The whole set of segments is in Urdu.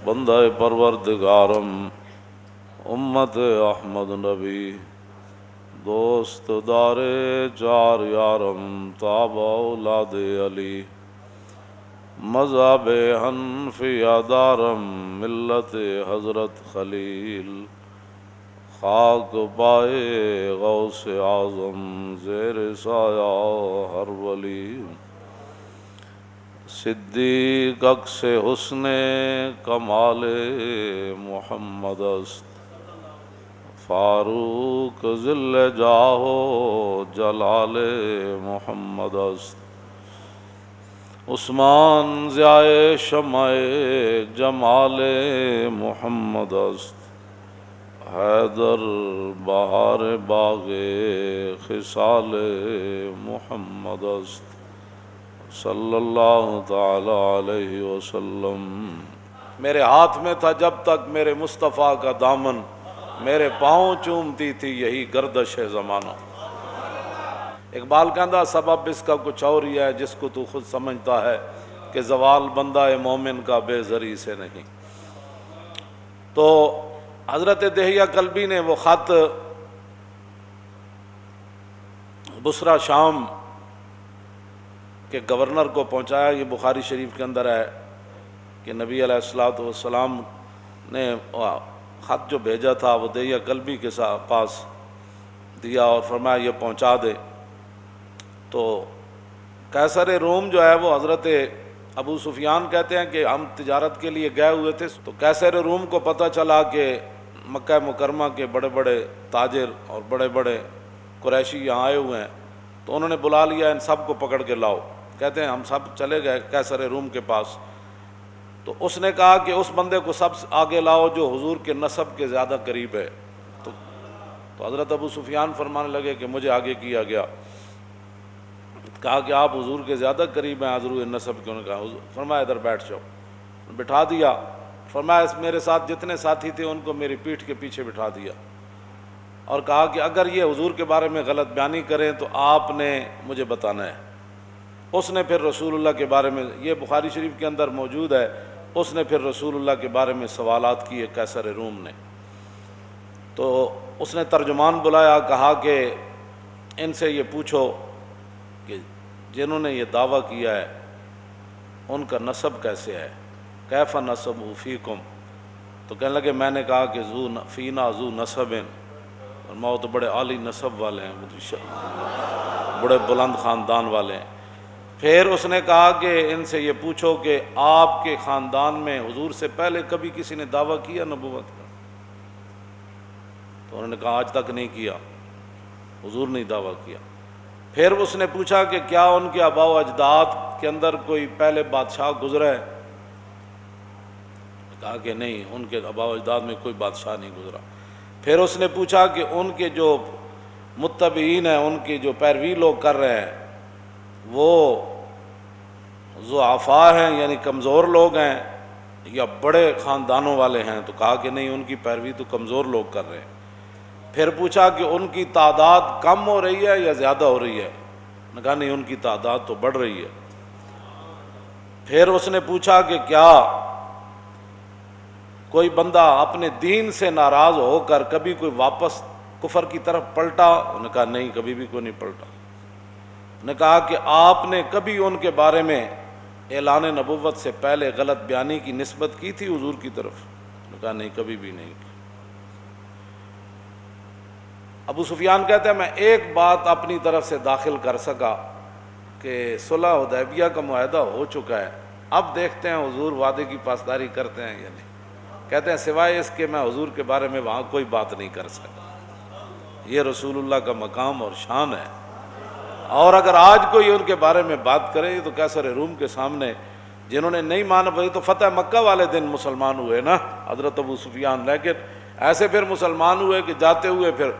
بندہ پروردگارم امت احمد نبی دوست دار چار یارم تاب اولاد علی مذہب حنفیہ دارم ملت حضرت خلیل خاک پائے غوث اعظم زیر سایہ ہر ولی صدیق عکس حسن کمال محمد است فاروق ذل جاہ جلال محمد است عثمان ضیاء شمع جمال محمد است حیدر بہار باغ خصال محمد است صلی اللہ تعالی علیہ وسلم۔ میرے ہاتھ میں تھا جب تک میرے مصطفیٰ کا دامن، میرے پاؤں چومتی تھی یہی گردش زمانہ۔ اقبال کہندا سبب اس کا کچھ اور ہی ہے جس کو تو خود سمجھتا ہے کہ زوال بندہ مومن کا بے زری سے نہیں۔ تو حضرت دہیہ کلبی نے وہ خط بصرہ شام کے گورنر کو پہنچایا۔ یہ بخاری شریف کے اندر ہے کہ نبی علیہ الصلوۃ والسلام نے خط جو بھیجا تھا وہ دہیہ کلبی کے پاس دیا اور فرمایا یہ پہنچا دے۔ تو قیصر روم جو ہے وہ حضرت ابو سفیان کہتے ہیں کہ ہم تجارت کے لیے گئے ہوئے تھے، تو قیصر روم کو پتہ چلا کہ مکہ مکرمہ کے بڑے بڑے تاجر اور بڑے بڑے قریشی یہاں آئے ہوئے ہیں، تو انہوں نے بلا لیا ان سب کو پکڑ کے لاؤ۔ کہتے ہیں ہم سب چلے گئے قیصر روم کے پاس، تو اس نے کہا کہ اس بندے کو سب آگے لاؤ جو حضور کے نسب کے زیادہ قریب ہے۔ تو حضرت ابو سفیان فرمانے لگے کہ مجھے آگے کیا گیا۔ کہا کہ آپ حضور کے زیادہ قریب ہیں حضور نسب کے؟ انہوں نے کہا فرمایا ادھر بیٹھ جاؤ۔ بٹھا دیا۔ فرمایا میرے ساتھ جتنے ساتھی تھے ان کو میری پیٹھ کے پیچھے بٹھا دیا اور کہا کہ اگر یہ حضور کے بارے میں غلط بیانی کریں تو آپ نے مجھے بتانا ہے۔ اس نے پھر رسول اللہ کے بارے میں، یہ بخاری شریف کے اندر موجود ہے، اس نے پھر رسول اللہ کے بارے میں سوالات کیے قیصر روم نے۔ تو اس نے ترجمان بلایا، کہا کہ ان سے یہ پوچھو کہ جنہوں نے یہ دعویٰ کیا ہے ان کا نسب کیسے ہے، کیف نسب فیکم؟ تو کہنے لگے میں نے کہا کہ فینا ذو نسب، اور تو بڑے عالی نسب والے ہیں، بڑے بلند خاندان والے ہیں۔ پھر اس نے کہا کہ ان سے یہ پوچھو کہ آپ کے خاندان میں حضور سے پہلے کبھی کسی نے دعویٰ کیا نبوت کا؟ تو انہوں نے کہا آج تک نہیں کیا، حضور نے دعویٰ کیا۔ پھر اس نے پوچھا کہ کیا ان کے آباء و اجداد کے اندر کوئی پہلے بادشاہ گزرا ہے؟ کہا کہ نہیں، ان کے آباء و اجداد میں کوئی بادشاہ نہیں گزرا۔ پھر اس نے پوچھا کہ ان کے جو متبعین ہیں، ان کی جو پیروی لوگ کر رہے ہیں، وہ ضعفاء ہیں یعنی کمزور لوگ ہیں یا بڑے خاندانوں والے ہیں؟ تو کہا کہ نہیں، ان کی پیروی تو کمزور لوگ کر رہے ہیں۔ پھر پوچھا کہ ان کی تعداد کم ہو رہی ہے یا زیادہ ہو رہی ہے؟ نے کہا نہیں، ان کی تعداد تو بڑھ رہی ہے۔ پھر اس نے پوچھا کہ کیا کوئی بندہ اپنے دین سے ناراض ہو کر کبھی کوئی واپس کفر کی طرف پلٹا؟ انہوں نے کہا نہیں، کبھی بھی کوئی نہیں پلٹا۔ نے کہا کہ آپ نے کبھی ان کے بارے میں اعلان نبوت سے پہلے غلط بیانی کی نسبت کی تھی حضور کی طرف؟ نے کہا نہیں، کبھی بھی نہیں کی۔ ابو سفیان کہتے ہیں میں ایک بات اپنی طرف سے داخل کر سکا کہ صلح حدیبیہ کا معاہدہ ہو چکا ہے، اب دیکھتے ہیں حضور وعدے کی پاسداری کرتے ہیں یا نہیں۔ کہتے ہیں سوائے اس کے میں حضور کے بارے میں وہاں کوئی بات نہیں کر سکا۔ یہ رسول اللہ کا مقام اور شان ہے، اور اگر آج کوئی ان کے بارے میں بات کرے تو قیصر روم کے سامنے جنہوں نے نہیں مانا، وہی تو فتح مکہ والے دن مسلمان ہوئے نا حضرت ابو سفیان، لیکن ایسے پھر مسلمان ہوئے کہ جاتے ہوئے پھر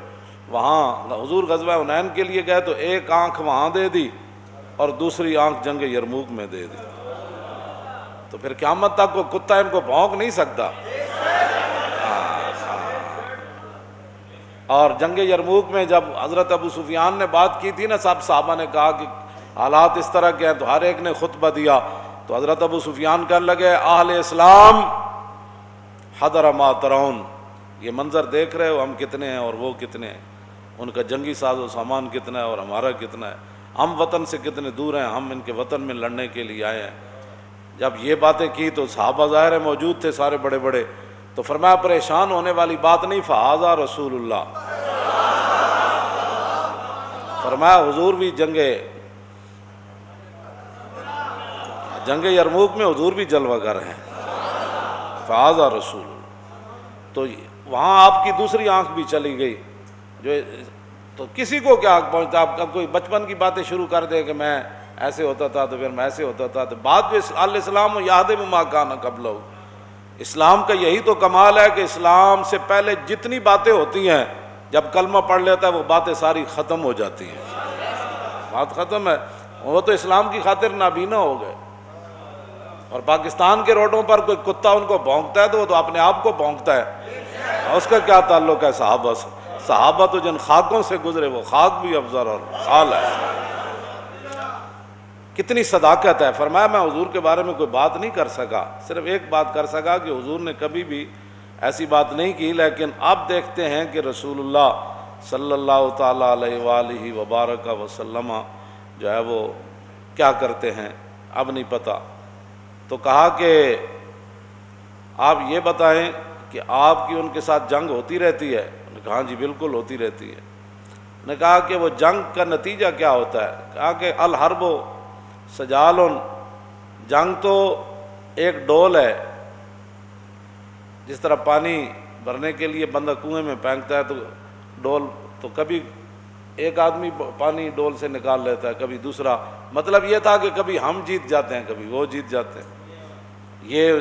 وہاں حضور غزوہ حنین کے لیے گئے تو ایک آنکھ وہاں دے دی اور دوسری آنکھ جنگ یرموک میں دے دی، تو پھر قیامت تک کو کتا ان کو بھونک نہیں سکتا۔ اور جنگ یرموک میں جب حضرت ابو سفیان نے بات کی تھی نا، سب صحابہ نے کہا کہ حالات اس طرح کے ہیں، تو ہر ایک نے خطبہ دیا، تو حضرت ابو سفیان کہنے لگے اہل اسلام حضر ما ترون، یہ منظر دیکھ رہے ہو ہم کتنے ہیں اور وہ کتنے ہیں، ان کا جنگی ساز و سامان کتنا ہے اور ہمارا کتنا ہے، ہم وطن سے کتنے دور ہیں، ہم ان کے وطن میں لڑنے کے لیے آئے ہیں۔ جب یہ باتیں کی تو صحابہ ظاہر ہے موجود تھے سارے بڑے بڑے، تو فرمایا پریشان ہونے والی بات نہیں، فہذا رسول اللہ، فرمایا حضور بھی جنگ یرموک میں حضور بھی جلوہ گر ہیں، فہذا رسول اللہ۔ تو وہاں آپ کی دوسری آنکھ بھی چلی گئی، جو تو کسی کو کیا حق پہنچتا، آپ کا کوئی بچپن کی باتیں شروع کر دے کہ میں ایسے ہوتا تھا تو پھر میں ایسے ہوتا تھا، تو بعد میں الاسلام یہدم ما کان قبلہ، اسلام کا یہی تو کمال ہے کہ اسلام سے پہلے جتنی باتیں ہوتی ہیں جب کلمہ پڑھ لیتا ہے وہ باتیں ساری ختم ہو جاتی ہیں، بات ختم ہے، وہ تو اسلام کی خاطر نابینا ہو گئے۔ اور پاکستان کے روڈوں پر کوئی کتا ان کو بھونکتا ہے تو وہ تو اپنے آپ کو بھونکتا ہے، اس کا کیا تعلق ہے صحابہ سے؟ صحابہ تو جن خاکوں سے گزرے وہ خاک بھی افضل اور حال ہے۔ کتنی صداقت ہے، فرمایا میں حضور کے بارے میں کوئی بات نہیں کر سکا، صرف ایک بات کر سکا کہ حضور نے کبھی بھی ایسی بات نہیں کی، لیکن اب دیکھتے ہیں کہ رسول اللہ صلی اللہ تعالیٰ علیہ وآلہ وبارک وسلم جو ہے وہ کیا کرتے ہیں، اب نہیں پتہ۔ تو کہا کہ آپ یہ بتائیں کہ آپ کی ان کے ساتھ جنگ ہوتی رہتی ہے؟ انہوں نے کہا جی بالکل ہوتی رہتی ہے۔ انہوں نے کہا کہ وہ جنگ کا نتیجہ کیا ہوتا ہے؟ کہا کہ الحرب سجال، جنگ تو ایک ڈول ہے، جس طرح پانی بھرنے کے لیے بندہ کنویں میں پھینکتا ہے تو ڈول، تو کبھی ایک آدمی پانی ڈول سے نکال لیتا ہے، کبھی دوسرا، مطلب یہ تھا کہ کبھی ہم جیت جاتے ہیں کبھی وہ جیت جاتے ہیں۔ یہ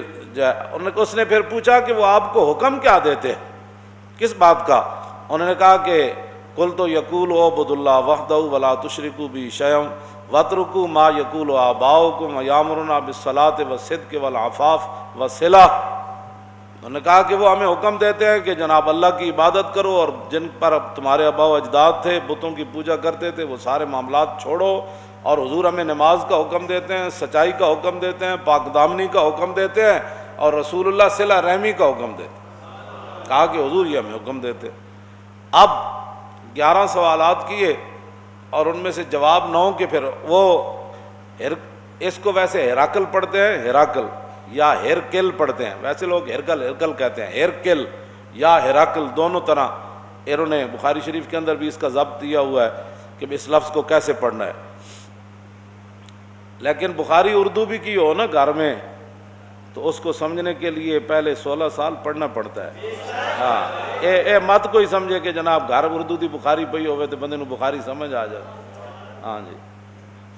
اس نے پھر پوچھا کہ وہ آپ کو حکم کیا دیتے ہیں، کس بات کا؟ انہوں نے کہا کہ قلت یقول اعبدوا اللہ وحدہ ولا تشرکوا بہ شیئا واترکوا ما یقول آباؤکم یامرنا بالصلاۃ والصدق والعفاف والصلہ۔ انہوں نے کہا کہ وہ ہمیں حکم دیتے ہیں کہ جناب اللہ کی عبادت کرو، اور جن پر تمہارے آباء و اجداد تھے بتوں کی پوجا کرتے تھے وہ سارے معاملات چھوڑو، اور حضور ہمیں نماز کا حکم دیتے ہیں، سچائی کا حکم دیتے ہیں، پاک دامنی کا حکم دیتے ہیں، اور رسول اللہ صلہ رحمی کا حکم دیتے ہیں۔ کہا کہ حضور یہ ہمیں حکم دیتے۔ اب 11 سوالات کیے اور ان میں سے جواب 9 کے، پھر وہ اس کو ویسے ہیراکل پڑھتے ہیں، ہیراکل یا ہیرکل پڑھتے ہیں، ویسے لوگ ہیرکل کہتے ہیں، ہیرکل یا ہیراکل دونوں طرح، انہوں نے بخاری شریف کے اندر بھی اس کا ضبط دیا ہوا ہے کہ اس لفظ کو کیسے پڑھنا ہے۔ لیکن بخاری اردو بھی کی ہو نا گھر میں تو اس کو سمجھنے کے لیے پہلے 16 سال پڑھنا پڑتا ہے۔ ہاں اے مت کوئی سمجھے کہ جناب گھر اردو دی بخاری پئی ہوئے تو بندے نو بخاری سمجھ آ جائے، ہاں جی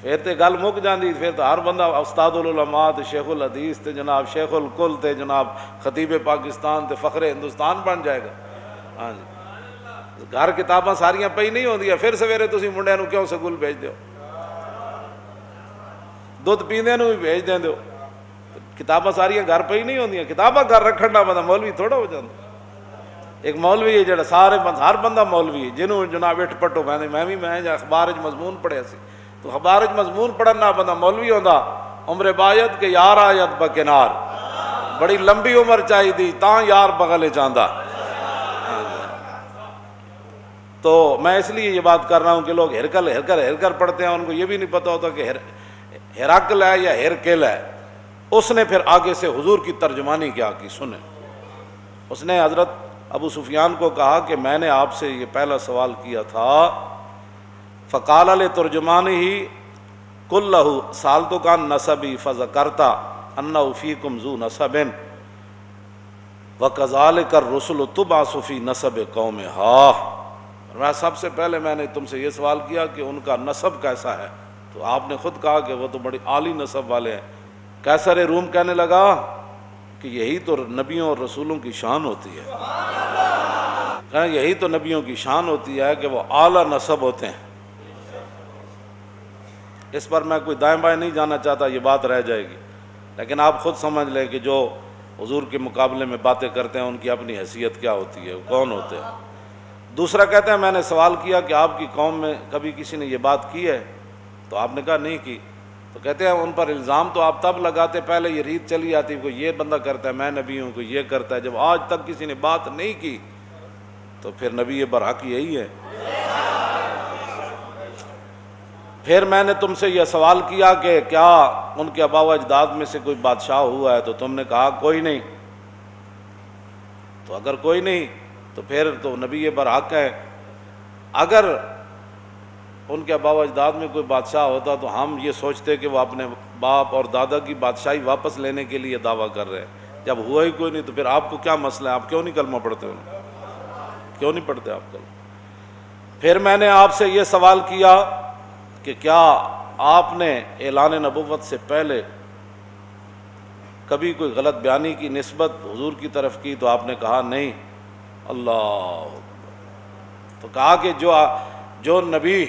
پھر تے گل مک جاندی، پھر تو ہر بندہ استاد العلماء تے شیخ الحدیث تے جناب شیخ الکل تے جناب خطیب پاکستان تے فخر ہندوستان بن جائے گا۔ ہاں جی گھر کتاباں ساریاں پئی نہیں ہوندیاں، پھر سویرے تسی منڈیاں نو کیوں سکول بھیج دیو، دودھ پیندے نو بھی بھیج دیں دیو، کتاباں ساریاں گھر پئی نہیں ہوندیاں، کتاباں گھر رکھن دا بندہ مولوی تھوڑا ہو جاتا۔ ایک مولوی ہے جڑا سارے ہر بندہ مولوی ہے، جنہوں جناب اٹھ پٹو میں اخبار مضمون پڑھیا سی، تو اخبار مضمون پڑھن نہ بندہ مولوی ہوندا، عمر باید کہ یار آیت بکنار، بڑی لمبی عمر چاہی دی تاں یار بغل چاہندا۔ تو میں اس لیے یہ بات کر رہا ہوں کہ لوگ ہرکل پڑھتے ہیں، ان کو یہ بھی نہیں پتہ ہوتا کہ ہیراکل ہے یا ہیرکل ہے۔ اس نے پھر آگے سے حضور کی ترجمانی کیا کی سنیں، اس نے حضرت ابو سفیان کو کہا کہ میں نے آپ سے یہ پہلا سوال کیا تھا، فقال لترجمانہ قل لہ سألتک عن نسبی فذکرت انہ فیکم ذو نسب وکذالک الرسل تبعث فی نسب قومہا۔ میں سب سے پہلے میں نے تم سے یہ سوال کیا کہ ان کا نسب کیسا ہے، تو آپ نے خود کہا کہ وہ تو بڑی عالی نسب والے ہیں۔ قیصر روم کہنے لگا کہ یہی تو نبیوں اور رسولوں کی شان ہوتی ہے، کہنا یہی تو نبیوں کی شان ہوتی ہے کہ وہ اعلیٰ نسب ہوتے ہیں۔ اس پر میں کوئی دائیں بائیں نہیں جانا چاہتا، یہ بات رہ جائے گی، لیکن آپ خود سمجھ لیں کہ جو حضور کے مقابلے میں باتیں کرتے ہیں ان کی اپنی حیثیت کیا ہوتی ہے، وہ کون ہوتے ہیں۔ دوسرا کہتے ہیں میں نے سوال کیا کہ آپ کی قوم میں کبھی کسی نے یہ بات کی ہے، تو آپ نے کہا نہیں کی۔ تو کہتے ہیں ان پر الزام تو آپ تب لگاتے پہلے یہ ریت چلی آتی، کوئی یہ بندہ کرتا ہے میں نبی ہوں، کوئی یہ کرتا ہے، جب آج تک کسی نے بات نہیں کی تو پھر نبی برحق یہی ہے۔ پھر میں نے تم سے یہ سوال کیا کہ کیا ان کے آباء و اجداد میں سے کوئی بادشاہ ہوا ہے، تو تم نے کہا کوئی نہیں۔ تو اگر کوئی نہیں تو پھر تو نبی برحق ہے۔ اگر ان کے آباء و اجداد میں کوئی بادشاہ ہوتا تو ہم یہ سوچتے کہ وہ اپنے باپ اور دادا کی بادشاہی واپس لینے کے لیے دعویٰ کر رہے ہیں۔ جب ہوا ہی کوئی نہیں تو پھر آپ کو کیا مسئلہ ہے؟ آپ کیوں نہیں کلمہ پڑھتے ہو؟ کیوں نہیں پڑھتے آپ کلمہ؟ پھر میں نے آپ سے یہ سوال کیا کہ کیا آپ نے اعلان نبوت سے پہلے کبھی کوئی غلط بیانی کی نسبت حضور کی طرف کی؟ تو آپ نے کہا نہیں۔ اللہ، تو کہا کہ جو نبی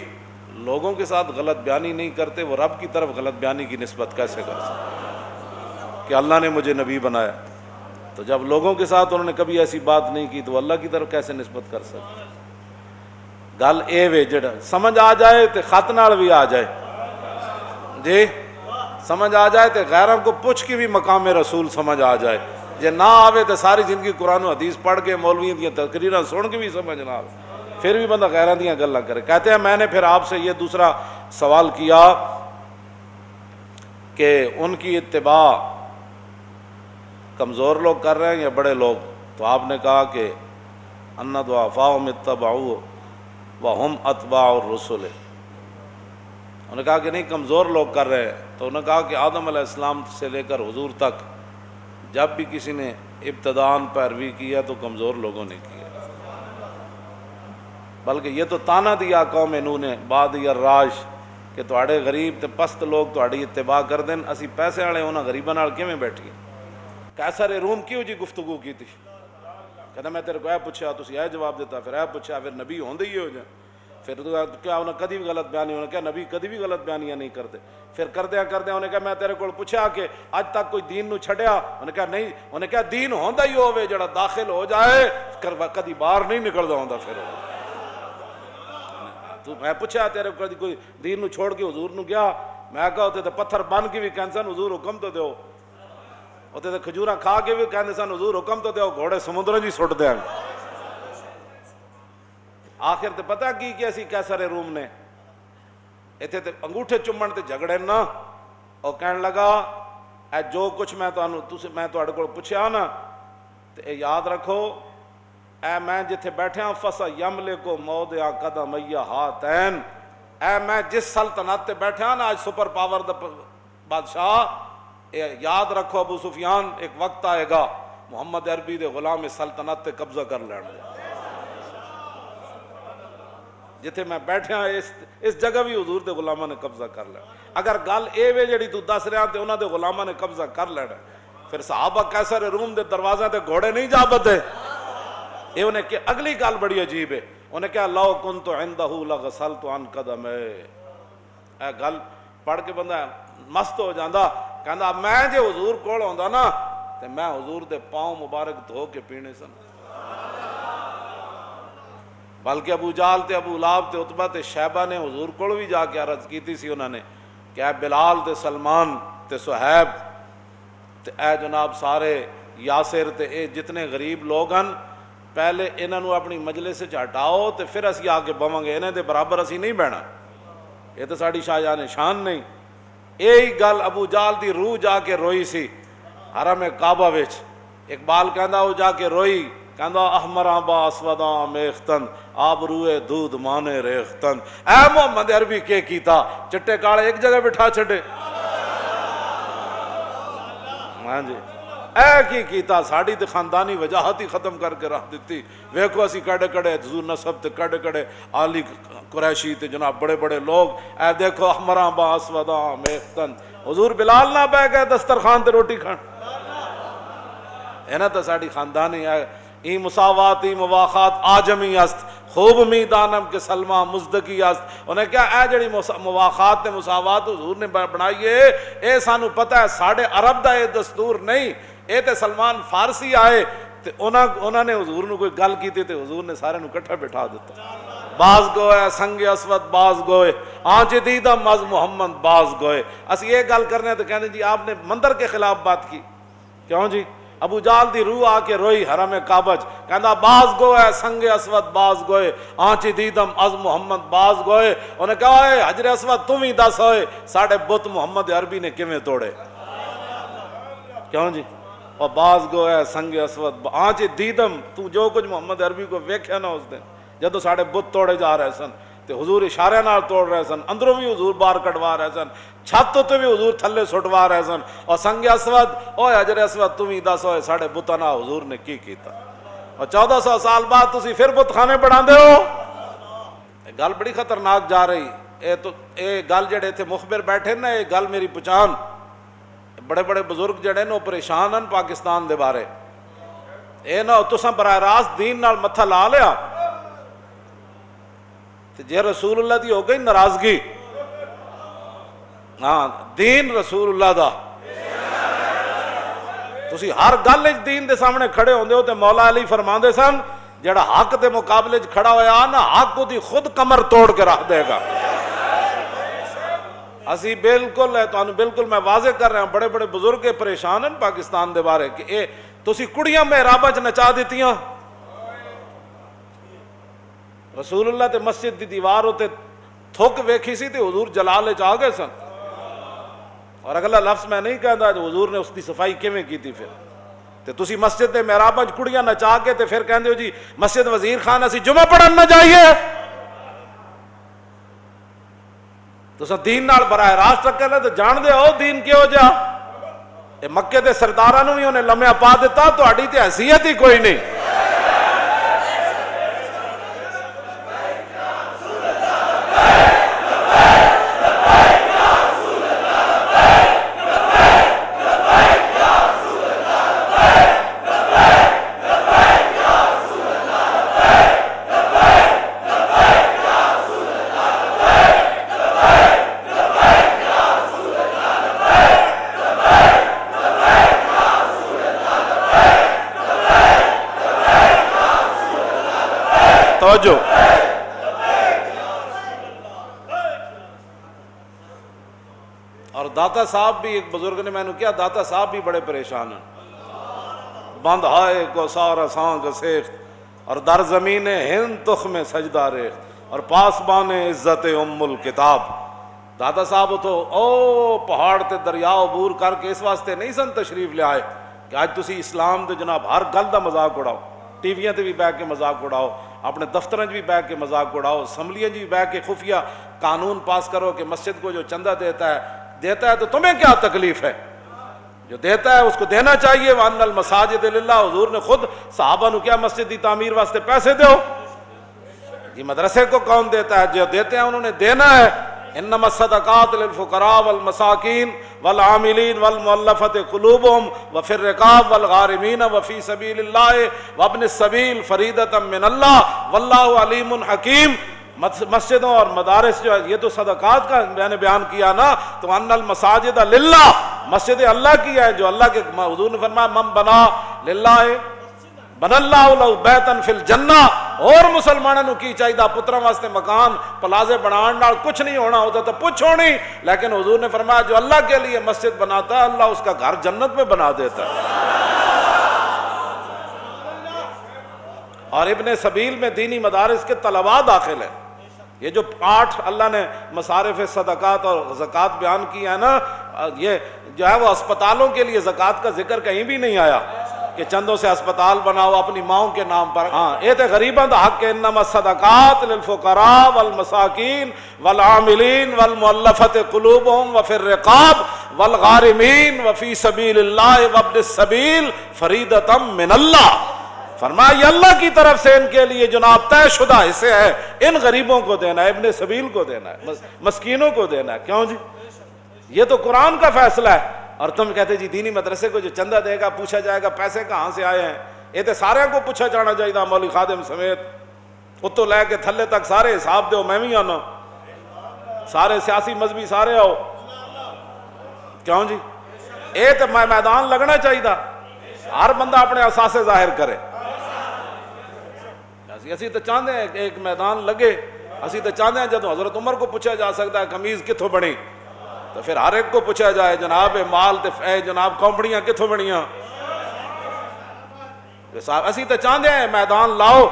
لوگوں کے ساتھ غلط بیانی نہیں کرتے وہ رب کی طرف غلط بیانی کی نسبت کیسے کر سکتے کہ اللہ نے مجھے نبی بنایا؟ تو جب لوگوں کے ساتھ انہوں نے کبھی ایسی بات نہیں کی تو وہ اللہ کی طرف کیسے نسبت کر سکتے؟ گل اے وے جڑا سمجھ آ جائے تو خط نال بھی آ جائے، جی سمجھ آ جائے تو غیروں کو پوچھ کے بھی مقام رسول سمجھ آ جائے، جے نہ آوے تو ساری زندگی قرآن و حدیث پڑھ کے مولویوں کی تقریراں سن کے بھی سمجھ نہ آوے، پھر بھی بندہ غیراں دیاں گلاں کرے۔ کہتے ہیں میں نے پھر آپ سے یہ دوسرا سوال کیا کہ ان کی اتباع کمزور لوگ کر رہے ہیں یا بڑے لوگ؟ تو آپ نے کہا کہ ان ضعفاء اتبعوا وہم اتباع الرسل۔ انہوں نے کہا کہ نہیں کمزور لوگ کر رہے ہیں۔ تو انہوں نے کہا کہ آدم علیہ السلام سے لے کر حضور تک جب بھی کسی نے ابتداءً پیروی کیا تو کمزور لوگوں نے کیا، بلکہ یہ تو تانا دیا قوم نوح نے بعد الراش کہ تواڈے غریب تے پست لوگ تواڈی اتباع کر دین، اسی پیسے والے انہاں غریباں نال کیویں بیٹھیے؟ قیصر روم کیوں جی گفتگو کی تھی؟ کہتا میں تیرے کو اے پوچھا تسی اے جواب دیتا، پھر اے پوچھا، پھر نبی ہوندے ہی ہو جائے، پھر تو کیا انہیں کدی بھی غلط بیانی، انہوں نے کہا نبی کدی بھی غلط بیانیاں نہیں کرتے۔ پھر کردیا انہوں نے کہا میں تیرے کو پوچھا کہ اج تک کوئی دین نو چھڑیا؟ انہوں نے کہا نہیں۔ انہوں نے کہا دین ہوندا ہی ہوے جڑا داخل ہو جائے کدی باہر نہیں نکلدا ہوندا۔ پھر تو میں پوچھا تیرے کو کوئی دین نو چھوڑ کے حضور نو گیا؟ میں کہا ہوتے تو پتھر بن کے بھی کہندے سن حضور حکم تو دیو، ہوتے تو کھجوراں کھا کے بھی کہندے سن حضور حکم تو دیو، گھوڑے سمندر جی سٹ دیاں۔ آخر تے پتہ کی کہ اسی قیصر روم نے ایتھے تے انگوٹھے چومن تے جھگڑے نا، اور کہن لگا اے جو کچھ میں تواڈے کول پوچھیا نا تے اے یاد رکھو، اے میں جتھے بیٹھا فَسَيَمْلِكُ مَوْضِعَ قَدَمَيَّ هَاتَيْنِ، اے میں جس سلطنت تے بیٹھا نا آج سپر پاور دا بادشاہ، اے یاد رکھو ابو سفیان ایک وقت آئے گا محمد عربی دے غلام سلطنت تے قبضہ کر لین گے۔ جتھے میں بیٹھا اس جگہ بھی حضور دے غلاماں نے قبضہ کر لینا۔ اگر گل اے وے جڑی تو دس رہا تے انہاں دے غلاماں نے قبضہ کر لینا، پھر صحابہ قیصر روم دے دروازے تے گھوڑے نہیں جا بدے۔ یہ انہیں کہ اگلی گل بڑی عجیب ہے، انہیں کہا لو کنت عندہ لغسلت عن قدمے۔ اے گل پڑھ کے بندہ مست ہو جاندہ، کہندا میں جے حضور کول ہوندا نا تے میں حضور دے پاؤں مبارک دھو کے پینے سن۔ بلکہ ابو جہل تے ابو لہب تے عتبہ تے شیبہ نے حضور کول بھی جا کے عرض کیتی سی، انہوں نے کہ اے بلال تے سلمان تے صہیب تے اے جناب سارے یاسر تے اے جتنے غریب لوگ ہیں، پہلے انہوں نے اپنی مجلس سے ہٹاؤ تے پھر اسی آگے بواں گے، انہیں دے برابر اسی نہیں بہنا، یہ تو ساڑی شاہجہاں شان نہیں۔ یہی گل ابو جہل دی روح جا کے روئی سی حرم کعبہ وچ۔ اقبال کہندا وہ جا کے روئی، کہندا احمراں با اسوداں میختن آب روئے دودھ مانے ریختن۔ اے محمد عربی کے کیتا، چٹے کالے ایک جگہ بٹھا چھڑے، ہاں جی اے کی کیتا، ساڑی تے خاندانی وجاہت ہی ختم کر کے رکھ دیتی۔ ویکھو اسی کڑے کڑے حضور نسب تے کڑے کڑے عالی قریشی تے جناب بڑے بڑے لوگ، اے دیکھو احمراں با اسوداں میختن۔ حضور بلال نہ بہ گئے دسترخوان تے روٹی کھان، اینا تو ساڑی خاندانی ہے۔ ای مساوات ای مواخات آجمی است، خوب می دانم کہ سلمہ مزدکی است۔ انہیں کیا اے جڑی مواخات تے مساوات حضور نے بنائیے، اے سانو پتہ ہے ساڑھے عرب دا اے دستور نہیں، اے تے سلمان فارسی آئے تے انہاں نے حضور نے کوئی گل کی تے حضور نے سارے نو کٹھا بٹھا دیتا۔ باز گوئے سنگ اسود باز گوئے آنچ دیدم از محمد باز گوئے. اسی یہ گل کرنے تو کہنے جی آپ نے مندر کے خلاف بات کی. کیوں جی؟ ابو جال دی روح آ کے روئی حرم کعبہ کہندا باز گوئے سنگ اسود باز گوئے آنچ دیدم از محمد باز گوئے. انہیں کہا ہے حجر اسود تم ہی دس ہوئے ساڑھے بت محمد عربی نے کیویں توڑے. کیوں جی؟ اور باز گوئے سنگ اسود آنچ دیدم تو جو کچھ محمد عربی کو ویکھیا نا اس دن جدو ساڑھے بت توڑے جا رہے سن تے حضور اشارے نال توڑ رہے سن, اندروں بھی حضور باہر کٹوا رہے سن, چھت تے بھی حضور تھلے سٹوا رہے سن. اور سنگ اسود اوے حجر اسود تم ہی دس ہوئے ساڑھے بتاں نال حضور نے کی کیتا. اور 1400 سال بعد تسی پھر بت خانے بڑھاندے ہو. گل بڑی خطرناک جا رہی. اے گل جڑے تھے مخبر بیٹھے نا اے گل میری پہچان. بڑے بڑے بزرگ جڑے نا پریشان ہیں پاکستان دے بارے. اے نہ تساں براہ راست دین نال متھا لا لیا تے جے رسول اللہ دی ہو گئی ناراضگی. ہاں دین رسول اللہ دا تسی ہر گل وچ دین دے سامنے کھڑے ہوندے ہو تے مولا علی فرماندے سن جڑا حق دے مقابلے وچ کھڑا ہویا نا حق دی خود کمر توڑ کے رکھ دے گا. اسی بالکل ہے تو بالکل میں واضح کر رہا ہوں بڑے بڑے بزرگ پریشان ہیں پاکستان دے بارے کہ اے تسی کڑیاں محراباں چ نچا دیتیاں. رسول اللہ تے مسجد دی دیوار ہوتے تھک ویکھی سی تے حضور جلال وچ آ گئے سن. اور اگلا لفظ میں نہیں کہندا جو حضور نے اس کی صفائی کیویں کیتی پھر تے تسی مسجد دے محراباں چ کڑیاں نچا کے تے پھر کہندے ہو جی مسجد وزیر خان اسی جمعہ پڑھن نہ جائیے. تساں دین نال براہ راست رکھے لے تے جان دے ہو دین کیو جا. اے مکے دے سرداراں نوں وی انہیں لمیا پا دیتا تہاڈی تے حیثیت ہی کوئی نہیں. توجہ. اور داتا صاحب بھی ایک بزرگ نے میں نے کیا داتا صاحب بھی بڑے پریشان ہیں. بند ہائے کو سارا سانگ سیخ اور در زمین ہند تخم سجدہ ریخت اور پاسبان عزت ام الکتاب. داتا صاحب تو او پہاڑ تے دریا عبور کر کے اس واسطے نہیں سن تشریف لے آئے کہ آج تسی اسلام دے جناب ہر گل دا مذاق اڑاؤ, ٹی ویاں تے بھی بہ کے مذاق اڑاؤ, اپنے دفتروں بھی بہ کے مذاق اڑاؤ, اسمبلیاں بھی بہ کے خفیہ قانون پاس کرو کہ مسجد کو جو چندہ دیتا ہے تو تمہیں کیا تکلیف ہے. جو دیتا ہے اس کو دینا چاہیے. وَأَنَّ الْمَسَاجِدَ لِلَّهِ. حضور نے خود صحابہ نو کیا مسجد کی تعمیر واسطے پیسے دو. یہ مدرسے کو کون دیتا ہے؟ جو دیتے ہیں انہوں نے دینا ہے. انما الصدقات للفقراء والمساکین والعاملین والمؤلفة قلوبهم وفي الرقاب والغارمین وفي سبیل اللہ وابن السبیل فریضۃ من اللہ واللہ علیم حکیم. مسجدوں اور مدارس جو ہے یہ تو صدقات کا میں نے بیان کیا نا. تو ان المساجد للہ, مسجد اللہ کی ہے جو اللہ کے حضور نے فرمایا من بنا للہ بن اللہ لہ بیتن فی الجنہ. اور مسلمانوں نو کی چاہیے پتراں واسطے مکان پلازے بنان نال کچھ نہیں ہونا ہوتا تو پوچھو نہیں, لیکن حضور نے فرمایا جو اللہ کے لیے مسجد بناتا ہے اللہ اس کا گھر جنت میں بنا دیتا ہے. اور ابن سبیل میں دینی مدارس کے طلباء داخل ہیں. یہ جو 8 اللہ نے مصارف صدقات اور زکوٰۃ بیان کی ہے نا, یہ جو ہے وہ اسپتالوں کے لیے زکوٰۃ کا ذکر کہیں بھی نہیں آیا کہ چندوں سے اسپتال بناؤ اپنی ماؤں کے نام پر. ہاں یہ تو غریباں دا حق ہے. انما الصدقات للفقراء والمساکین والعاملین والمؤلفة قلوبهم وفي الرقاب والغارمین وفي سبیل اللہ وابن السبیل فریضۃ من اللہ. فرمایا یہ اللہ کی طرف سے ان کے لیے جناب طے شدہ حصے ہے. ان غریبوں کو دینا ہے, ابن سبیل کو دینا ہے, مسکینوں کو دینا ہے. کیوں جی؟ یہ تو قرآن کا فیصلہ ہے. اور تم کہتے جی دینی مدرسے کو جو چندہ دے گا پوچھا جائے گا پیسے کہاں سے آئے ہیں. یہ تو سارے کو پوچھا جانا چاہیے مولوی خادم سمیت, اتو لے کے تھلے تک سارے حساب دو. میں بھی آنا, سارے سیاسی مذہبی سارے آؤ. کیوں جی؟ یہ تو میدان لگنا چاہیے, ہر بندہ اپنے اثاثے ظاہر کرے. اسی تو چاہتے ہیں کہ ایک میدان لگے. اسی تو چاہتے ہیں جب حضرت عمر کو پوچھا جا سکتا ہے قمیض کتوں بنی, تو پھر ہر ایک کو پوچھا جائے جناب مال تے جناب کمپنیاں کتوں بنیاں. اسی تو چاہتے ہیں میدان لاؤ.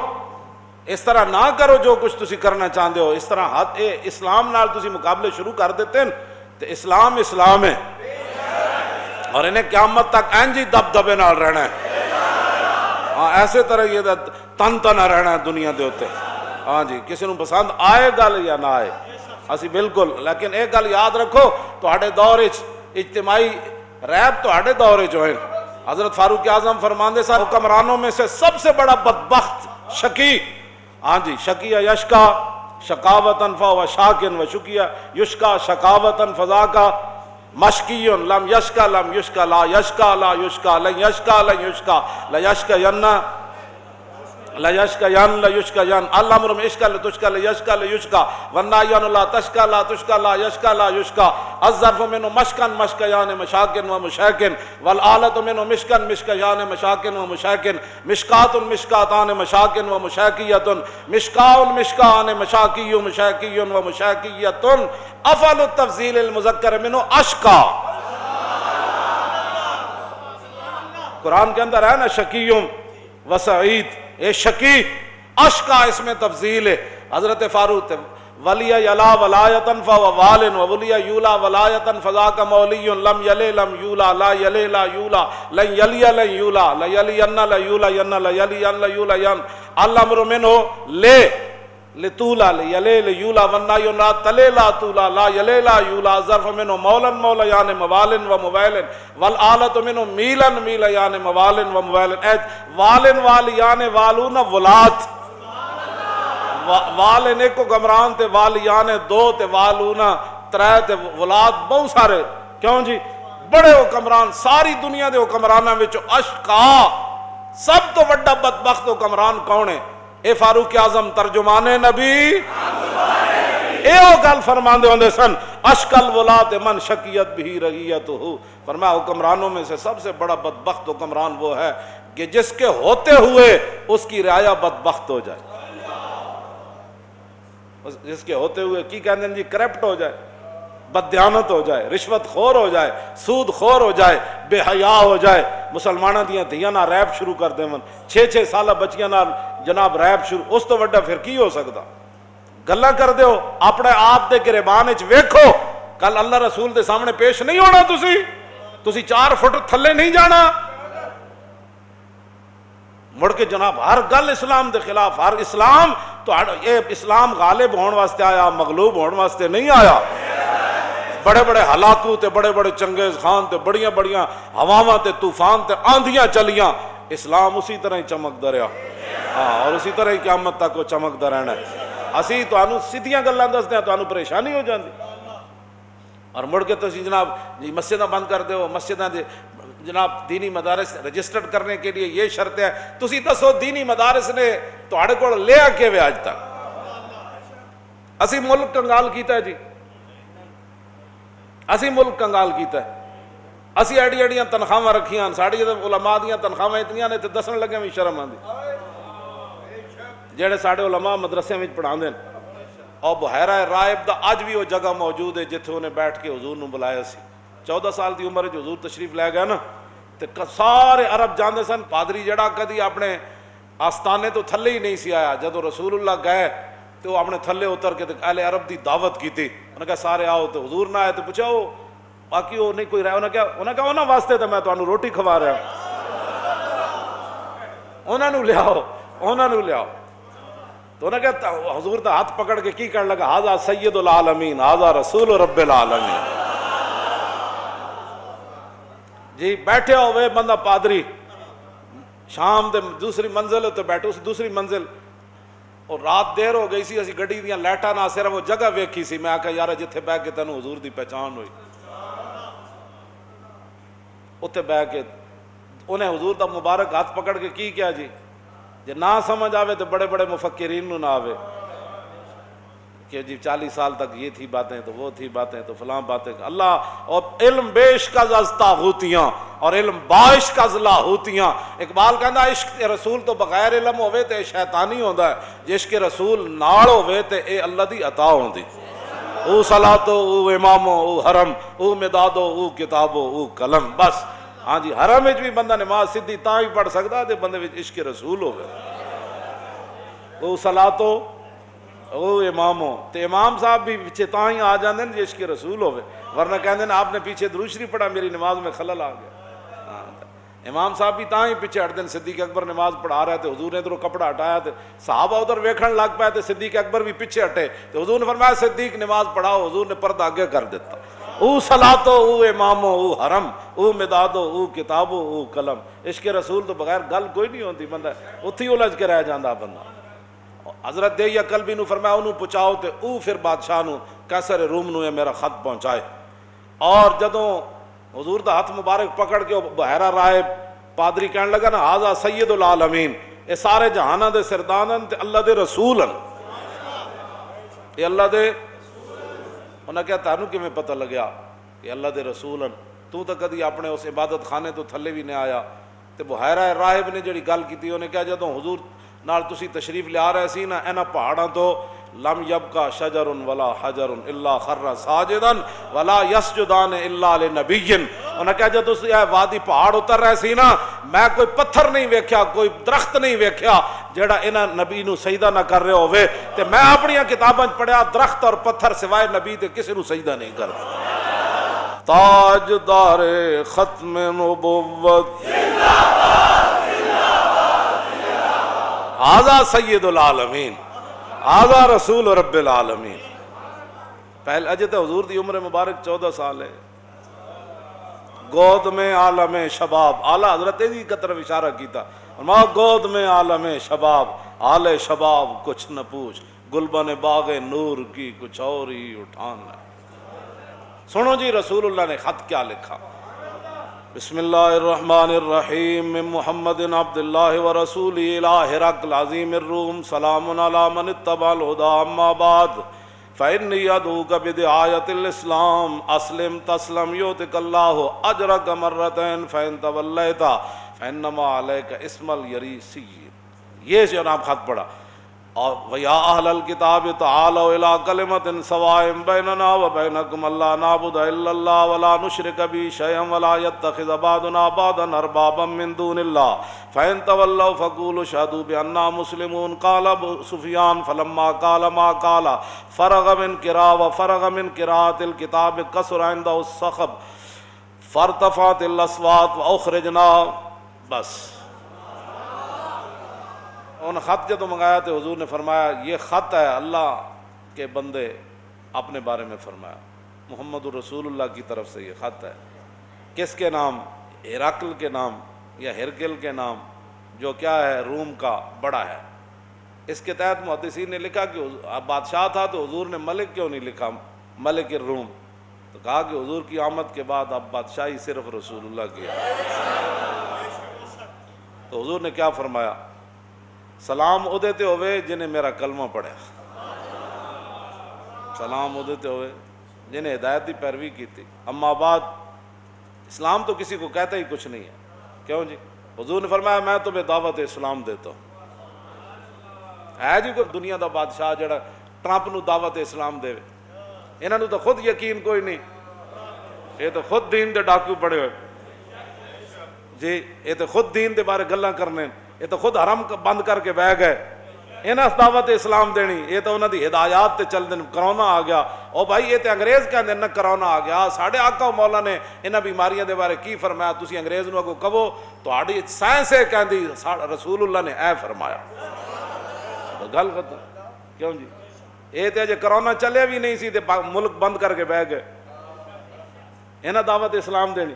اس طرح نہ کرو جو کچھ تسی کرنا چاہتے ہو. اس طرح اسلام نال تسی مقابلے شروع کر دیتے ہیں تو اسلام اسلام ہے, اور انہیں قیامت تک اینج ہی دب دبے نال رہنا ہے. ہاں ایسے طرح یہ تن تنا رہنا ہے دنیا دے ہوتے. ہاں جی, کسی نو پسند آئے گل یا نہ آئے اسی بالکل, لیکن ایک گل یاد رکھو تہاڈے دور اجتماعی ریب تہاڈے دور ہوئے. حضرت فاروق اعظم فرماندے سن حکمرانوں میں سے سب سے بڑا بدبخت شقی, ہاں جی, شقیہ یشکا شقاوتن فهو شاکن و شقیہ یشکا شقاوتن فذاکا مشکیون لم یشکا لم یشکا لا یشکا لا یشکا لن یشکا لن یشکا لا یشکا ینہ لا یشکا ین لا یشکا ین الامر اشکا لا تشکا لا یشکا لا یشکا والنایان لا تشکا لا تشکا لا یشکا لا یشکا الظرف منه مشکن مشکیان مشاکن و مشاکن والآلت منه مشکن مشکیان مشاکن و مشاکن مشکات مشکاتان مشاکن و مشاکیت مشکاون مشکان مشاکی و مشاکی و مشاکیت افعل التفضیل المذکر منه اشکا. قرآن کے اندر ہے نا شکیوں و سعید, اے شکی اشکا اس میں تفضیل ہے. حضرت فاروق ولی یلا ولایتن فهو والن وولی یولا ولایتن فذاک مولی لم یلی لم یولا لا یلی لا یولا لن یلی لن یولا لا یلی ین لا یولا ین لا یلی ین لا یولا ین الامر منه لے لطولا لیلے لیولا والنای لا تلے لا طولا لا یلے لا یولا ظرف منه مولا مولیان موالن و مویلن والآلت منه میلن میلیان موالن و مویلن والن والیان والون ولات والن ایک کو گمران تے والیان دو تے والون ترے تے ولات بہت سارے. کیوں جی بڑے حکمران ساری دنیا دے حکمراناں وچ اشقا سب تو بڑا بدبخت حکمران کون ہے؟ اے فاروق اعظم ترجمان نبی ایو گل فرماندے ہوندے سن اشکل ولات من شکیت بھی رعیت ہو. فرمایا حکمرانوں میں سے سب سے بڑا بدبخت حکمران وہ ہے کہ جس کے ہوتے ہوئے اس کی رعایا بدبخت ہو جائے, جس کے ہوتے ہوئے کی کہندے ہیں جی کرپٹ ہو جائے, بددیانت ہو جائے, رشوت خور ہو جائے, سود خور ہو جائے, بے حیا ہو جائے. مسلمانوں دیاں دھیاں نال ریپ شروع کر دیون, 6 سالہ بچیاں نال جناب ریپ شروع, اس تو وڈا پھر کی ہو سکتا؟ گلاں کر دیو اپنے آپ دے گریبان وچ ویکھو, کل اللہ رسول دے سامنے پیش نہیں ہونا. تسی 4 فٹ تھلے نہیں جانا. مڑ کے جناب ہر گل اسلام دے خلاف, ہر اسلام تو یہ اسلام غالب ہون واسطے آیا, مغلوب ہون واسطے نہیں آیا. بڑے بڑے ہلاکو تے بڑے بڑے چنگیز خان تے بڑیاں بڑیاں ہواواں تے طوفان تے آندھیاں چلیاں, اسلام اسی طرح ہی چمکدا رہیا. ہاں, اور اسی طرح ہی قیامت تک وہ چمکدا رہنا ہے. اسی تانوں سیدھیاں گلاں دسدے ہیں, تانوں پریشانی ہو جاندی. اور مڑ کے تسی جناب جی مسجداں بند کر دیو, مسجداں دے جناب دینی مدارس رجسٹرڈ کرنے کے لیے یہ شرط ہے. تسی دسو دینی مدارس نے تہاڈے کول لیا کیویں اج تک؟ اسی ملک کنگال کیتا ہے جی, اسی ملک کنگال کیتا ہے. اسی ایڈی ایڈیاں تنخواہاں رکھیاں, ساڈی علماء دیاں تنخواہاں اتنیاں نے تے دسن لگے بھی شرم آندی. جڑے ساڈے علماء مدرسے وچ پڑھاندے نے, اور بحیرہ رائب دا اج بھی وہ جگہ موجود ہے جتھے انہیں بیٹھ کے حضور نو بلایا سی. 14 سال دی عمر وچ حضور تشریف لے گئے نا, تے سارے عرب جاندے سن. پادری جڑا کدی اپنے آستانے تو تھلے ہی نہیں سی آیا, جدو رسول اللہ گئے تو وہ اپنے تھلے اتر کے اہل عرب دی دعوت کی تھی. انہوں نے کہا سارے آؤ, تو حضور نہ آئے تو پوچھا وہ باقی وہ نہیں کوئی رہا. انہوں نے کہا انہوں واسطے تو میں تمہیں روٹی کھوا رہا ہوں, انہوں نے لیاؤ, انہوں نے لیاؤ. تو انہوں نے کہا حضور دا ہاتھ پکڑ کے کی کرنے لگا, ھذا سید العالمین ھذا رسول رب العالمین. جی بیٹھے ہوئے بندہ پادری شام دے دوسری منزل تے بیٹھے, اس دوسری منزل, اور رات دیر ہو گئی سی, اسی گڈی دیاں لائٹاں نہ صرف وہ جگہ ویکھی سی. میں آکھا یار جتھے بیٹھ کے تینوں حضور دی پہچان ہوئی, اتنے بیٹھ کے انہیں حضور دا مبارک ہاتھ پکڑ کے کی کیا جی, جے نہ سمجھ آوے تو بڑے بڑے مفکرین نو نہ آوے. کہ جی 40 سال تک یہ تھی باتیں تو وہ تھی باتیں تو فلاں باتیں. اللہ اور علم بیش کا زستا ہوتیاں اور علم باش کا زلا ہوتیاں. اقبال کہندا عشق رسول تو بغیر علم ہوئے تے شیطانی ہوندا ہے, عشق رسول نال ہوئے تے اے اللہ دی عطا ہوندی. او صلاتو او امامو او حرم او مدادو او کتابو او قلم. بس ہاں جی, حرم وچ بھی بندہ نماز سیدھی تاں ہی پڑھ سکدا تے بندے وچ عشق رسول ہوئے. او صلاتو او امامو, تے امام صاحب بھی پیچھے تاں ہی آ جاندے نے عشق رسول ہوئے, ورنہ کہندے نے آپ نے پیچھے درود شریف پڑھا میری نماز میں خلل آ گیا. امام صاحب بھی تاں ہی پیچھے ہٹ دین. صدیق اکبر نماز پڑھا رہے تھے, حضور نے ادھروں کپڑا ہٹایا تے صحابہ ادھر ویکھن لگ پئے تے صدیق اکبر بھی پیچھے ہٹے تے حضور نے فرمایا صدیق نماز پڑھاؤ. حضور نے پردہ آگے کر دیتا. او صلاتو او امامو او حرم او مدادو او کتابو او قلم. عشق رسول تو بغیر گل کوئی نہیں ہوندی, بندہ اتھی الجھ کے رہ جاندا بندہ. حضرت دہیا کلبی نو فرمایا انہوں پہنچاؤ تے او پھر بادشاہ نو قیصر روم نو یہ میرا خط پہنچائے. اور جدوں حضور دا ہاتھ مبارک پکڑ کے بحیرہ راہب پادری کہنے لگا نا ھذا سید العالمین, اے سارے جہاناں دے سردانن تے اللہ دے رسولن, اے اللہ دے. انہاں کہا تانوں کیویں پتہ لگیا کہ اللہ دے رسولن, تو تے کدی اپنے اس عبادت خانے تو تھلے بھی نہیں آیا. تے بحیرہ راہب نے جڑی گل کیتی انہیں کہا جدوں حضور نال تسی تشریف لے آ رہے سی نا انہاں پہاڑاں تو لم یبقى شجر ولا حجر الا خر ساجدا ولا یسجدان الا لنبی. انہاں کہا جب تسی وادی پہاڑ اتر رہے سی نا میں کوئی پتھر نہیں ویکھیا, کوئی درخت نہیں ویکھیا جیڑا انہاں نبی نو سجدہ نہ کر رہے ہوئے. تے میں اپنی کتاباں پڑھیا درخت اور پتھر سوائے نبی تے کسی نو سجدہ نہیں کردا. تاجدار ختم نبوت ھذا سید العالمین ھذا رسول رب العالمین. پہلے اجے تو حضور دی عمر مبارک 14 سال ہے. گود میں عالم شباب, اعلیٰ حضرت دی کی طرف اشارہ کیتا, فرمایا گود میں عالم شباب آل شباب کچھ نہ پوچھ, گلبن باغ نور کی کچھ اور ہی اٹھان ہے. سنو جی رسول اللہ نے خط کیا لکھا. بسم اللہ الرحمن الرحیم من محمد عبد اللہ ورسولہ الی ہرقل عظیم الروم سلام علی من اتبع الہدی اما بعد فإنی ادعوک بدعایۃ الاسلام اسلم تسلم یؤتک اللہ اجرک مرتین فإن تولیت فإنما علیک اسم الیریسی. یہ جناب خط پڑھا. اور وَيَا أَهْلَ الْكِتَابِ تَعَالَوْا إِلَىٰ كَلِمَةٍ سَوَاءٍ بَيْنَنَا وَبَيْنَكُمْ أَلَّا نَعْبُدَ إِلَّا اللَّهَ وَلَا نُشْرِكَ بِهِ شَيْئًا وَلَا يَتَّخِذَ بَعْضُنَا بَعْضًا أَرْبَابًا مِّن دُونِ اللَّهِ فَإِن تَوَلَّوْا فَقُولُوا اشْهَدُوا بِأَنَّا مُسْلِمُونَ. قَالَ أَبُو سُفْيَانُ فَلَمَّا قَالَ مَا قَالَ فَرَغَ مِنْ قِرَاءَةِ الْكِتَابِ كَثُرَ عِندَهُ الصَّخَبُ فَارْتَفَعَتِ الْأَصْوَاتُ وَأُخْرِجْنَا. بس ان خط جدو منگایا تو حضور نے فرمایا یہ خط ہے اللہ کے بندے اپنے بارے میں فرمایا, محمد رسول اللہ کی طرف سے یہ خط ہے. کس کے نام؟ ہرقل کے نام یا ہرقل کے نام, جو کیا ہے روم کا بڑا ہے. اس کے تحت محدثین نے لکھا کہ بادشاہ تھا تو حضور نے ملک کیوں نہیں لکھا ملک الروم, تو کہا کہ حضور کی آمد کے بعد اب بادشاہی صرف رسول اللہ کی ہے. تو حضور نے کیا فرمایا, سلام او دیتے ہوئے جنہیں میرا کلمہ پڑھا, سلام او دیتے ہوئے جنہیں ہدایت دی پیروی کی تھی. اما بعد اسلام تو کسی کو کہتا ہی کچھ نہیں ہے. کیوں جی؟ حضور نے فرمایا میں تمہیں دعوت اسلام دیتا ہوں. ہے جی کوئی دنیا دا بادشاہ جڑا ٹرمپ نو دعوت اسلام دے؟ انہاں نو تو خود یقین کوئی نہیں, یہ تو خود دین دے ڈاکو پڑے ہوئے جی, یہ تو خود دین دے بارے گلاں کرنے, یہ تو خود حرم بند کر کے بہ گئے. انہاں دعوت اسلام دینی, یہ تو انہاں دی ہدایات تے چل دین. کرونا آ گیا, او بھائی یہ تے انگریز کہندے نہ کرونا آ گیا. ساڈے آقا مولا نے انہاں بیماریاں دے بارے کی فرمایا؟ تسی انگریز نو اگوں کہو تہاڈی سائنس ہے کہندی رسول اللہ نے اے فرمایا. گل ختم. کیوں جی؟ یہ تے اجے کرونا چلیا بھی نہیں سی تے ملک بند کر کے بہ گئے. انہاں دعوت اسلام دینی.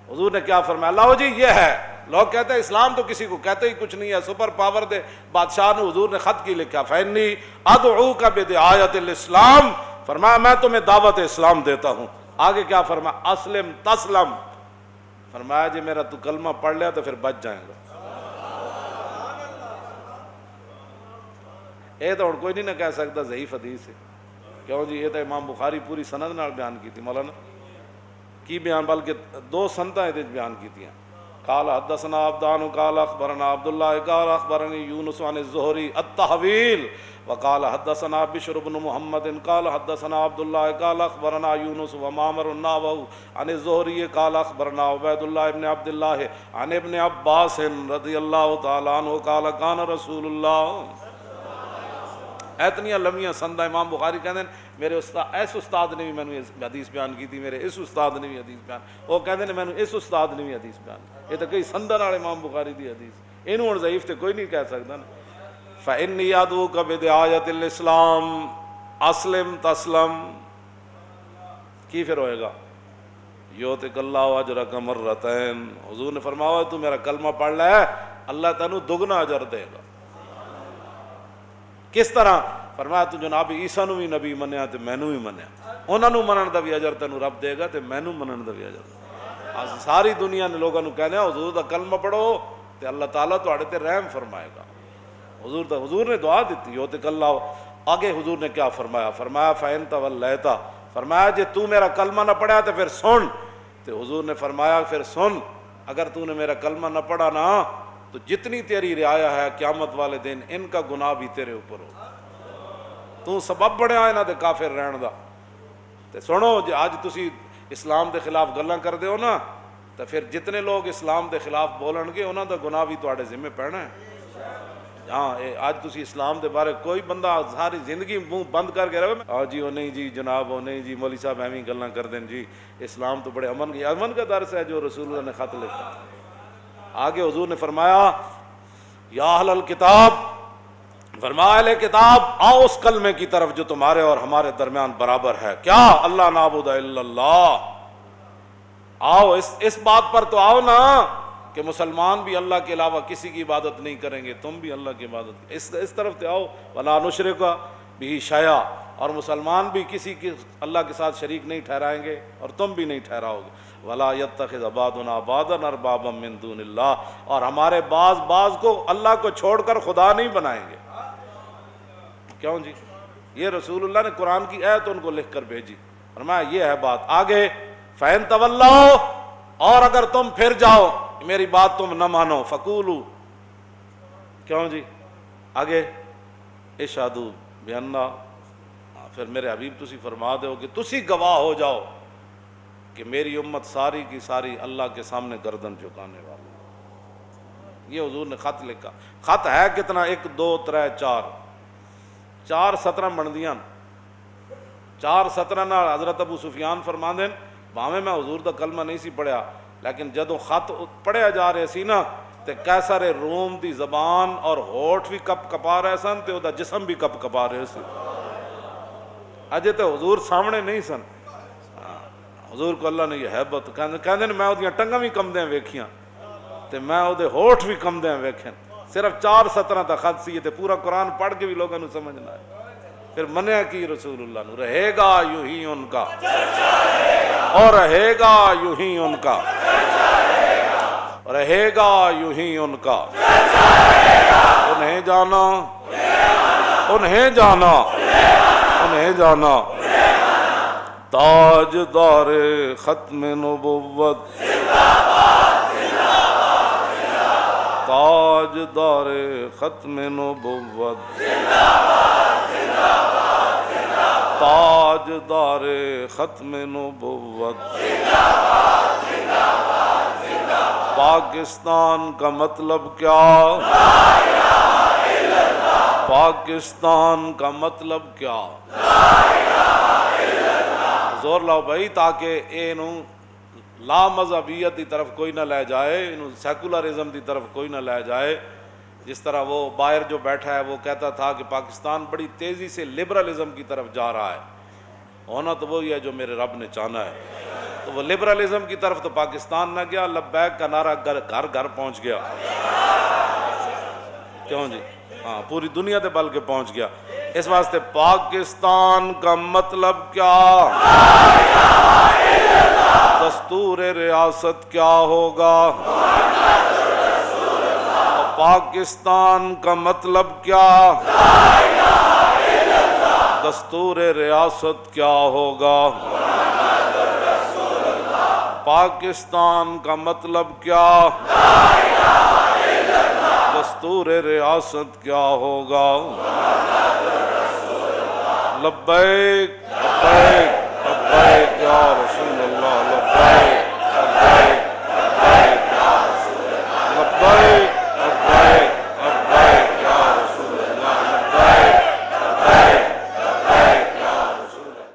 حضور نے کیا فرمایا؟ اللہ جی یہ ہے. لوگ کہتے ہیں اسلام تو کسی کو کہتے ہی کچھ نہیں ہے, سپر پاور دے بادشاہ نے حضور نے خط کی لکھا فإنی ادعوک بدعایۃ الاسلام, فرمایا میں تمہیں دعوت اسلام دیتا ہوں. آگے کیا فرمایا؟ اسلم تسلم, فرمایا جی میرا تو کلمہ پڑھ لیا تو پھر بچ جائیں گا. یہ تو کوئی نہیں نہ کہہ سکتا ضعیف حدیث ہے. کیوں جی؟ یہ تو امام بخاری پوری سند نال بیان کی تھی مولانا کی بیان، بلکہ دو سنتاں یہ بیان کی تھی. قال حدثنا عبدان قال اخبرنا عبد الله قال اخبرني يونس عن الزهري التحويل وقال حدثنا بشر بن محمد قال حدثنا عبد الله قال اخبرنا يونس ومعمر النحو عن الزهري قال اخبرنا عبيد الله بن عبد الله عن ابن عباس رضي الله تعالى عنه قال كان رسول الله. اتنی لمبیاں سندا امام بخاری کہندے میرے استاد اس استاد نے بھی مینوں حدیث بیان کی تھی، میرے اس استاد نے بھی حدیث بیان، وہ کہندے نے مینوں اس استاد نے بھی حدیث بیان. یہ تو کئی سنداں نال امام بخاری دی حدیث، اینوں ہن ضعیف تے کوئی نہیں کہہ سکدا نا. فإني أدعوك بدعاية الإسلام اسلم تسلم. کی پھر ہوئے گا؟ یؤتک اللہ اجرک مرتین. حضور نے فرمایا تو میرا کلمہ پڑھ لے اللہ تینوں دگنا اجر دے گا. کس طرح؟ فرمایا تو جناب عیسیٰ نو بھی نبی منیا تے مینوں بھی منیا، انہاں نو منن دا بھی اجر تینوں رب دے گا تے مینوں منن دا بھی اجر. ساری دنیا نے لوگاں نو کہنا حضور دا کلمہ پڑھو تے اللہ تعالیٰ تہاڈے تے رحم فرمائے گا. حضور نے دعا دیتی یؤتک اللہ. آگے حضور نے کیا فرمایا؟ فرمایا فإن تولیت، فرمایا جے تو میرا کلمہ نہ پڑھا تو پھر سن. تو حضور نے فرمایا پھر سن، اگر تو نے میرا کلمہ نہ پڑھا نا تو جتنی تیری رعایا ہے قیامت والے دن ان کا گناہ بھی تیرے اوپر ہو. تو سبب بڑھیا انہاں دے کافر رہن دا. تے سنو جے اج تسی اسلام دے خلاف گلاں کردے ہو نا تو پھر جتنے لوگ اسلام دے خلاف بولن گے انہاں دا گناہ بھی تواڈے ذمہ پینا ہے. ہاں آج تسی اسلام دے بارے کوئی بندہ ساری زندگی منہ بند کر کے رہے ہاں جی وہ نہیں جی جناب وہ نہیں جی مولوی صاحب ایویں گلاں کر دیں جی اسلام تو بڑے امن کا درس ہے جو رسول اللہ نے خط لکھا. آگے حضور نے فرمایا یا اہل الکتاب، فرمایا اہل کتاب آؤ اس کلمے کی طرف جو تمہارے اور ہمارے درمیان برابر ہے. کیا؟ اللہ نعبد الا اللہ. آؤ اس بات پر تو آؤ نا کہ مسلمان بھی اللہ کے علاوہ کسی کی عبادت نہیں کریں گے، تم بھی اللہ کی عبادت اس طرف تے آؤ. ولا نشرک بہ شیئا، اور مسلمان بھی کسی کی اللہ کے ساتھ شریک نہیں ٹھہرائیں گے اور تم بھی نہیں ٹھہراؤ گے. ولا یتخذ بعضنا بعضا اربابا من دون اللہ، اور ہمارے بعض کو اللہ کو چھوڑ کر خدا نہیں بنائیں گے. کیوں جی؟ یہ رسول اللہ نے قرآن کی آیت ان کو لکھ کر بھیجی. فرمایا یہ ہے بات. آگے فإن تولوا، اور اگر تم پھر جاؤ میری بات تم نہ مانو، فقولوا، کیوں جی؟ آگے اشہدوا بأننا، پھر میرے حبیب تسی فرما دو کہ تسی گواہ ہو جاؤ کہ میری امت ساری کی ساری اللہ کے سامنے گردن جھکانے والی. یہ حضور نے خط لکھا. خط ہے کتنا؟ 1 2 3 4 17 بندیاں. 4 17 نال حضرت ابو سفیان فرماندے بھاویں میں حضور دا کلمہ نہیں سی پڑھیا لیکن جدوں خط پڑھیا جا رہے سی نا تے قیصر روم دی زبان اور ہوٹھ بھی کپ کپا رہے سن تے او دا جسم بھی کپ کپا رہے سی. اجے تے حضور سامنے نہیں سن. حضور کو اللہ نے یہ حیبت کہندے میں اودیاں ٹنگاں بھی کمدیاں ویکھیاں تے میں او دے ہوٹھ بھی کمدیاں ویکھن. صرف 4 17 دا خط سی تے پورا قرآن پڑھ کے بھی لوگوں نے سمجھنا ہے. پھر منیا کی رسول اللہ نو، رہے گا یوں ہی ان کا اور رہے گا یوں ہی ان کا، رہے گا یوں ہی ان کا. انہیں جانا انہیں جانا انہیں جانا. تاجدار ختم نبوت، تاجدار ختم نبوت، تاجدار ختم نبوت. پاکستان کا مطلب کیا؟ پاکستان کا مطلب کیا؟ زور لاؤ بھائی تاکہ اینو لا مذہبیت دی طرف کوئی نہ لے جائے، اینو سیکولرزم دی طرف کوئی نہ لے جائے. جس طرح وہ باہر جو بیٹھا ہے وہ کہتا تھا کہ پاکستان بڑی تیزی سے لبرلزم کی طرف جا رہا ہے. ہونا تو وہی ہے جو میرے رب نے چاہنا ہے. تو وہ لبرلزم کی طرف تو پاکستان نہ گیا، لبیک کا نعرہ گھر گھر پہنچ گیا. کیوں جی؟ ہاں پوری دنیا تے بلکہ پہنچ گیا. اس واسطے پاکستان کا مطلب کیا؟ دستور ریاست کیا ہوگا؟ پاکستان کا مطلب کیا؟ دستور ریاست کیا ہوگا؟ پاکستان کا مطلب کیا؟ دستور ریاست کیا ہوگا؟ لبیک لبیک لبیک یا رسول اللہ لبیک